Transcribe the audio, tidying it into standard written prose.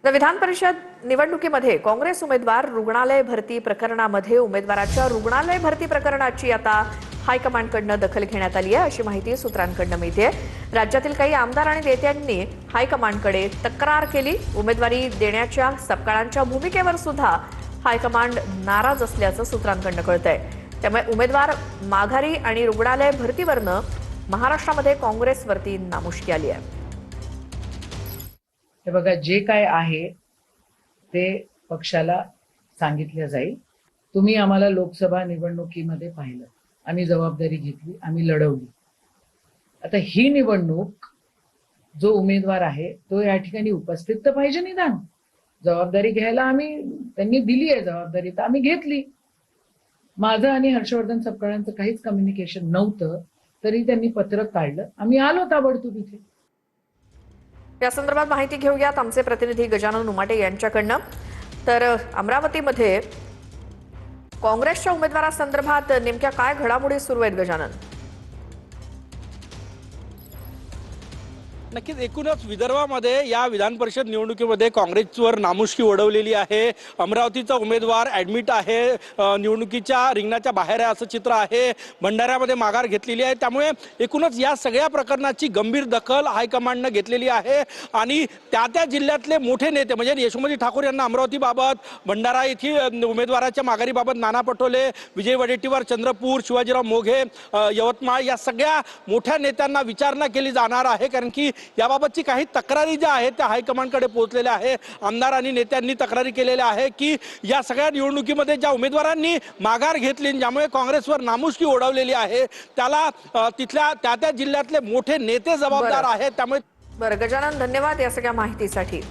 तर विधान परिषद निवडणुकीमध्ये काँग्रेस उमेदवार रुग्णालय भरती प्रकरणामध्ये उमेदवाराच्या रुग्णालय भरती प्रकरणाची आता हायकमांडकडून दखल घेण्यात आली आहे अशी माहिती सूत्रांकडून मिळते। राज्यातील काही आमदार आणि नेत्यांनी हायकमांडकडे तक्रार केली। उमेदवारी देण्याच्या सपकाळांच्या भूमिकेवर सुद्धा हायकमांड नाराज असल्याचं सूत्रांकडून कळतंय। त्यामुळे उमेदवार माघारी आणि रुग्णालय भरतीवरनं महाराष्ट्रामध्ये काँग्रेसवरती नामुष्की आली आहे। हे बघा, जे काय आहे ते पक्षाला सांगितलं जाईल। तुम्ही आम्हाला लोकसभा निवडणुकीमध्ये पाहिलं, आम्ही जबाबदारी घेतली, आम्ही लढवली। आता ही निवडणूक जो उमेदवार आहे तो या ठिकाणी उपस्थित तर पाहिजे। निदान जबाबदारी घ्यायला त्यांनी दिली आहे जबाबदारी, तर आम्ही घेतली। माझं आणि हर्षवर्धन सपकाळांचं काहीच कम्युनिकेशन नव्हतं, तरी त्यांनी पत्रक काढलं, आम्ही आलो ताबडतोब इथे। या संदर्भात माहिती घेऊयात आमचे प्रतिनिधी गजानन उमाटे यांच्याकडनं। तर अमरावतीमध्ये काँग्रेसच्या उमेदवारासंदर्भात नेमक्या काय घडामोडी सुरू आहेत गजानन? नक्कीच एकूणच विदर्भामध्ये या विधान परिषद निवडणुकीमध्ये काँग्रेसवर नामुष्की ओढवलेली आहे। अमरावतीचा उमेदवार ॲडमिट आहे, निवडणुकीच्या रिंगणाच्या बाहेर आहे असं चित्र आहे। भंडाऱ्यामध्ये माघार घेतलेली आहे। त्यामुळे एकूणच या सगळ्या प्रकरणाची गंभीर दखल हायकमांडनं घेतलेली आहे आणि त्या जिल्ह्यातले मोठे नेते म्हणजे यशोमती ठाकूर यांना अमरावतीबाबत, भंडारा येथील उमेदवाराच्या माघारीबाबत नाना पटोले, विजय वडेट्टीवार चंद्रपूर, शिवाजीराव मोघे यवतमाळ या सगळ्या मोठ्या नेत्यांना विचारणा केली जाणार आहे। कारण की याबाबतची काही तक्रारी ज्या आहेत त्या हायकमांडकडे पोहोचलेल्या आहे। आमदार आणि नेत्यांनी तक्रारी केलेल्या आहे की या सगळ्या निवडणुकीमध्ये ज्या उमेदवारांनी माघार घेतली, ज्यामुळे काँग्रेसवर नामुष्की ओढवलेली आहे, त्याला तिथल्या त्या जिल्ह्यातले मोठे नेते जबाबदार आहेत। त्यामुळे बरं गजानन, धन्यवाद या सगळ्या माहितीसाठी।